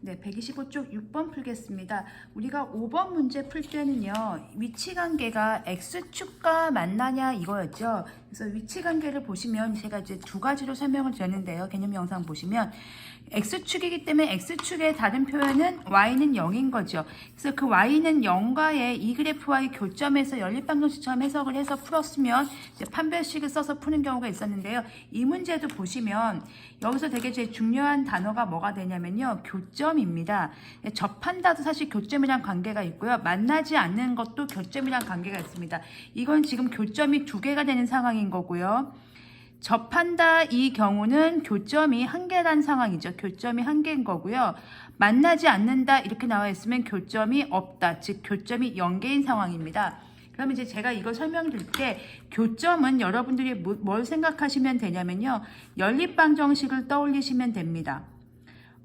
네, 125쪽 6번 풀겠습니다. 우리가 5번 문제 풀 때는요, 위치관계가 X축과 만나냐 이거였죠. 그래서 위치관계를 보시면 제가 이제 두 가지로 설명을 드렸는데요. 개념 영상 보시면 X축이기 때문에 X축의 다른 표현은 Y는 0인 거죠. 그래서 그 Y는 0과의 이 그래프와의 교점에서 연립방정식처럼 해석을 해서 풀었으면 이제 판별식을 써서 푸는 경우가 있었는데요. 이 문제도 보시면 여기서 되게 제일 중요한 단어가 뭐가 되냐면요. 교점입니다. 접한다도 사실 교점이랑 관계가 있고요. 만나지 않는 것도 교점이랑 관계가 있습니다. 이건 지금 교점이 두 개가 되는 상황인 거고요. 접한다 이 경우는 교점이 한 개란 상황이죠. 교점이 한 개인 거고요. 만나지 않는다 이렇게 나와 있으면 교점이 없다. 즉 교점이 0개인 상황입니다. 그럼 이제 제가 이거 설명드릴 때 교점은 여러분들이 뭘 생각하시면 되냐면요. 연립방정식을 떠올리시면 됩니다.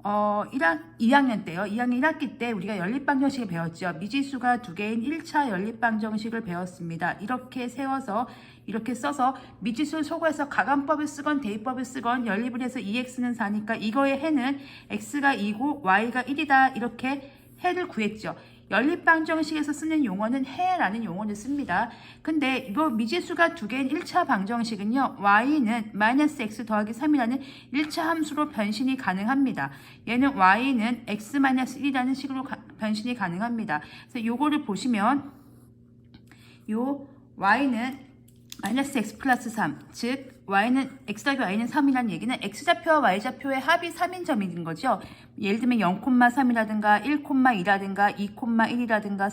2학년 때요. 2학년 1학기 때 우리가 연립방정식을 배웠죠. 미지수가 두 개인 1차 연립방정식을 배웠습니다. 이렇게 세워서 이렇게 써서 미지수를 소거해서 가감법을 쓰건 대입법을 쓰건 연립을 해서 2x는 4니까 이거의 해는 x가 2고 y가 1이다. 이렇게 해를 구했죠. 연립방정식에서 쓰는 용어는 해라는 용어를 씁니다. 근데 이거 미지수가 두 개인 1차 방정식은요. y는 -x 더하기 3이라는 1차 함수로 변신이 가능합니다. 얘는 y는 x-1이라는 식으로 변신이 가능합니다. 그래서 요거를 보시면 요 y는 -x 플러스 3, 즉 y는 x 더하기 y는 3이라는 얘기는 x좌표와 y좌표의 합이 3인 점인 거죠. 예를 들면 0,3이라든가 1,2라든가 2,1이라든가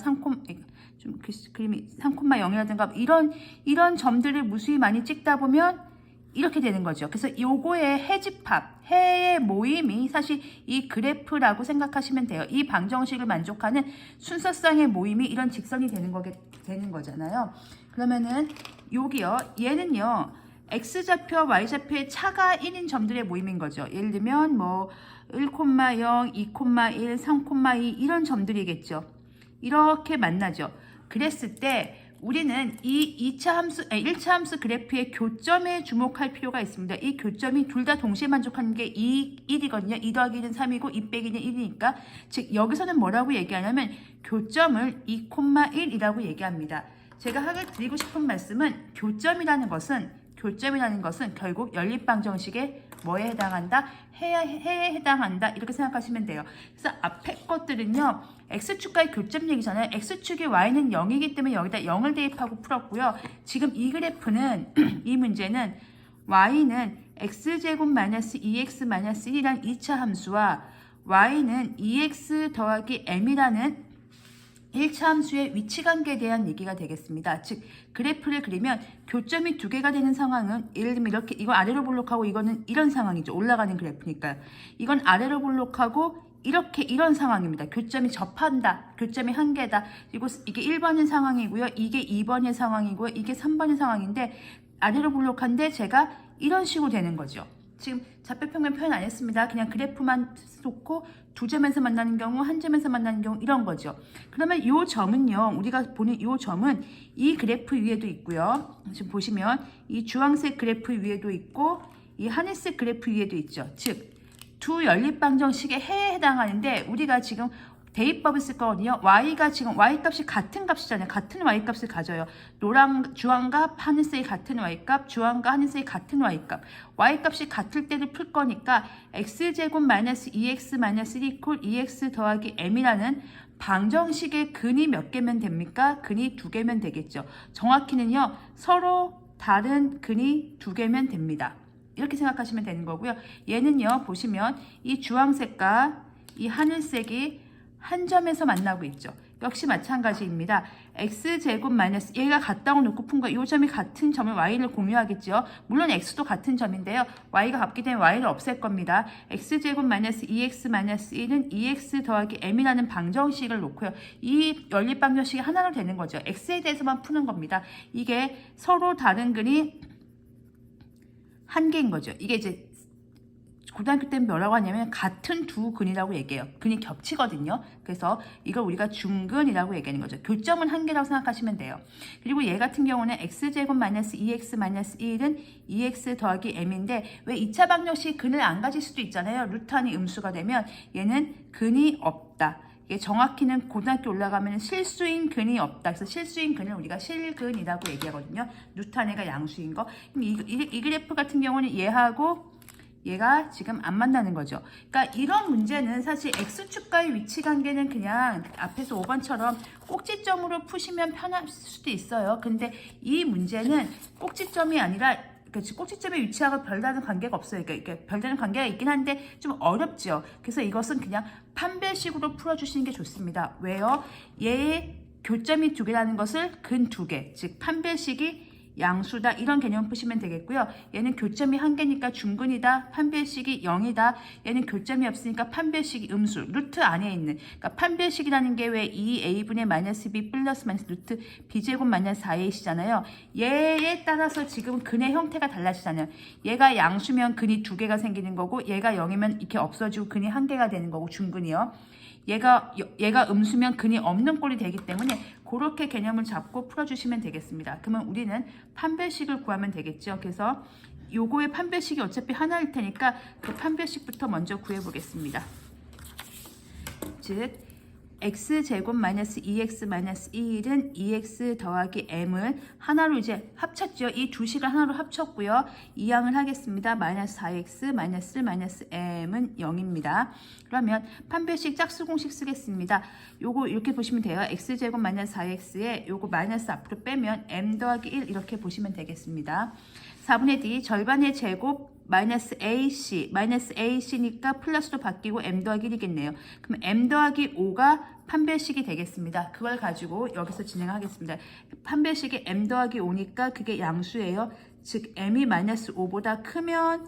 3,0이라든가 이런 점들을 무수히 많이 찍다 보면 이렇게 되는 거죠. 그래서 요거의 해집합, 해의 모임이 사실 이 그래프라고 생각하시면 돼요. 이 방정식을 만족하는 순서상의 모임이 이런 직선이 되는 거잖아요. 그러면은 여기요. 얘는요. x좌표와 y좌표의 차가 1인 점들의 모임인 거죠. 예를 들면 뭐 1,0, 2,1, 3,2 이런 점들이겠죠. 이렇게 만나죠. 그랬을 때 우리는 이 1차 함수 그래프의 교점에 주목할 필요가 있습니다. 이 교점이 둘 다 동시에 만족하는 게 1이거든요. 2 더하기 1은 3이고 2 빼기 1은 1이니까 즉 여기서는 뭐라고 얘기하냐면 교점을 2,1이라고 얘기합니다. 제가 하게 드리고 싶은 말씀은 교점이라는 것은 결국 연립방정식에 뭐에 해당한다? 해에 해당한다. 이렇게 생각하시면 돼요. 그래서 앞에 것들은요. X축과의 교점 얘기잖아요. X축이 Y는 0이기 때문에 여기다 0을 대입하고 풀었고요. 지금 이 그래프는 이 문제는 Y는 X제곱 마이너스 2X 마이너스 1이란 2차 함수와 Y는 2X 더하기 M이라는 1차 함수의 위치관계에 대한 얘기가 되겠습니다. 즉 그래프를 그리면 교점이 두 개가 되는 상황은 예를 들면 이렇게 이건 아래로 볼록하고 이거는 이런 상황이죠. 올라가는 그래프니까요. 이건 아래로 볼록하고 이렇게 이런 상황입니다. 교점이 접한다. 교점이 한 개다. 그리고 이게 1번의 상황이고요. 이게 2번의 상황이고요. 이게 3번의 상황인데 아래로 볼록한데 제가 이런 식으로 되는 거죠. 지금 좌표평면 표현 안 했습니다. 그냥 그래프만 놓고 두 점에서 만나는 경우, 한 점에서 만나는 경우 이런 거죠. 그러면 이 점은요. 우리가 보는 이 점은 이 그래프 위에도 있고요. 지금 보시면 이 주황색 그래프 위에도 있고 이 하늘색 그래프 위에도 있죠. 즉 두 연립방정식의 해에 해당하는데 우리가 지금 대입법을 쓸 거거든요. y가 지금 y값이 같은 값이잖아요. 같은 y값을 가져요. 주황과 하늘색이 같은 y값, 주황과 하늘색이 같은 y값. y값이 같을 때를 풀 거니까 x제곱 마이너스 2x 마이너스 1 이퀄 2x 더하기 m이라는 방정식의 근이 몇 개면 됩니까? 근이 두 개면 되겠죠. 정확히는요. 서로 다른 근이 두 개면 됩니다. 이렇게 생각하시면 되는 거고요. 얘는요. 보시면 이 주황색과 이 하늘색이 한 점에서 만나고 있죠. 역시 마찬가지입니다. x제곱 마이너스 얘가 같다고 놓고 푼 거 이 점이 같은 점을 y를 공유하겠죠. 물론 x도 같은 점인데요. y가 같기 때문에 y를 없앨 겁니다. x제곱 마이너스 2x 마이너스 1은 2x 더하기 m이라는 방정식을 놓고요. 이 연립방정식이 하나로 되는 거죠. x에 대해서만 푸는 겁니다. 이게 서로 다른 근이 한 개인 거죠. 이게 이제 고등학교 때는 뭐라고 하냐면 같은 두 근이라고 얘기해요. 근이 겹치거든요. 그래서 이걸 우리가 중근이라고 얘기하는 거죠. 교점은 한 개라고 생각하시면 돼요. 그리고 얘 같은 경우는 x제곱 마이너스 2x 마이너스 1은 2x 더하기 m인데 왜 2차 방정식 근을 안 가질 수도 있잖아요. 루트 안이 음수가 되면 얘는 근이 없다. 이게 정확히는 고등학교 올라가면 실수인 근이 없다. 그래서 실수인 근을 우리가 실근이라고 얘기하거든요. 루트 안에가 양수인 거. 그럼 이 그래프 같은 경우는 얘하고 얘가 지금 안 만나는 거죠. 그러니까 이런 문제는 사실 x축과의 위치 관계는 그냥 앞에서 5번처럼 꼭지점으로 푸시면 편할 수도 있어요. 근데 이 문제는 꼭지점이 아니라 그렇지, 꼭지점의 위치하고 별다른 관계가 없어요. 그러니까 별다른 관계가 있긴 한데 좀 어렵죠. 그래서 이것은 그냥 판별식으로 풀어주시는 게 좋습니다. 왜요? 얘의 교점이 두 개라는 것을 근 두 개, 즉 판별식이 양수다 이런 개념 푸시면 되겠고요. 얘는 교점이 한 개니까 중근이다. 판별식이 0이다. 얘는 교점이 없으니까 판별식이 음수. 루트 안에 있는. 그러니까 판별식이라는 게 왜 2a분의 마이너스 b 플러스 마이너스 루트 b제곱 마이너스 4ac잖아요. 얘에 따라서 지금 근의 형태가 달라지잖아요. 얘가 양수면 근이 두 개가 생기는 거고 얘가 0이면 이렇게 없어지고 근이 한 개가 되는 거고 중근이요. 얘가 음수면 근이 없는 꼴이 되기 때문에 그렇게 개념을 잡고 풀어주시면 되겠습니다. 그러면 우리는 판별식을 구하면 되겠죠. 그래서 요거의 판별식이 어차피 하나일 테니까 그 판별식부터 먼저 구해보겠습니다. 즉 x제곱 마이너스 2x 마이너스 1은 2x 더하기 m을 하나로 이제 합쳤죠. 이 두 식을 하나로 합쳤고요. 이항을 하겠습니다. 마이너스 4x 마이너스 1 마이너스 m은 0입니다. 그러면 판별식 짝수공식 쓰겠습니다. 요거 이렇게 보시면 돼요. x제곱 마이너스 4x에 요거 마이너스 앞으로 빼면 m 더하기 1 이렇게 보시면 되겠습니다. 4분의 d 절반의 제곱 마이너스 ac니까 플러스로 바뀌고 m 더하기 1이겠네요. 그럼 m 더하기 5가 판별식이 되겠습니다. 그걸 가지고 여기서 진행하겠습니다. 판별식이 m 더하기 5니까 그게 양수예요. 즉 m이 마이너스 5보다 크면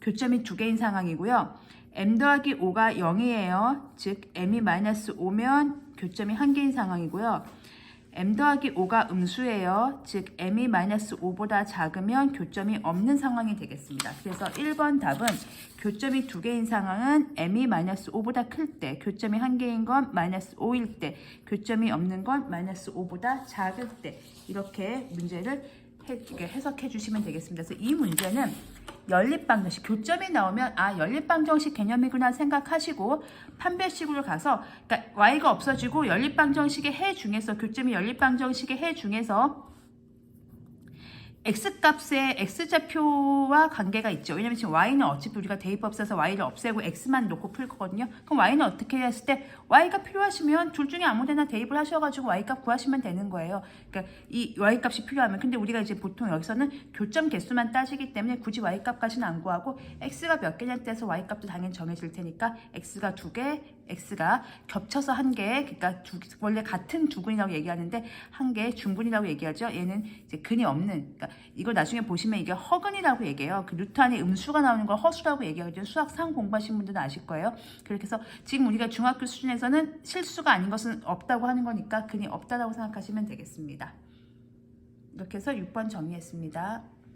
교점이 두 개인 상황이고요. m 더하기 5가 0이에요. 즉 m이 마이너스 5면 교점이 한 개인 상황이고요. m 더하기 5가 음수예요. 즉 m이 마이너스 5보다 작으면 교점이 없는 상황이 되겠습니다. 그래서 1번 답은 교점이 두 개인 상황은 m이 마이너스 5보다 클 때, 교점이 한 개인 건 마이너스 5일 때, 교점이 없는 건 마이너스 5보다 작을 때 이렇게 문제를 해석해 주시면 되겠습니다. 그래서 이 문제는 연립방정식, 교점이 나오면 아 연립방정식 개념이구나 생각하시고 판별식으로 가서 그러니까 y가 없어지고 연립방정식의 해 중에서 교점이 연립방정식의 해 중에서 x값의 x좌표와 관계가 있죠. 왜냐면 지금 y는 어차피 우리가 대입법 써서 y를 없애고 x만 놓고 풀 거거든요. 그럼 y는 어떻게 했을 때 y가 필요하시면 둘 중에 아무데나 대입을 하셔가지고 y값 구하시면 되는 거예요. 그러니까 이 y값이 필요하면 근데 우리가 이제 보통 여기서는 교점 개수만 따지기 때문에 굳이 y값까지는 안 구하고 x가 몇 개냐 떼서 y값도 당연히 정해질 테니까 x가 두 개, x가 겹쳐서 한 개, 그러니까 원래 같은 두 근이라고 얘기하는데 한 개 중근이라고 얘기하죠. 얘는 이제 근이 없는, 그러니까 이걸 나중에 보시면 이게 허근이라고 얘기해요. 그 루트 안에 음수가 나오는 걸 허수라고 얘기하거든요. 수학 3 공부하신 분들은 아실 거예요. 그렇게 해서 지금 우리가 중학교 수준에서는 실수가 아닌 것은 없다고 하는 거니까 근이 없다라고 생각하시면 되겠습니다. 이렇게 해서 6번 정리했습니다.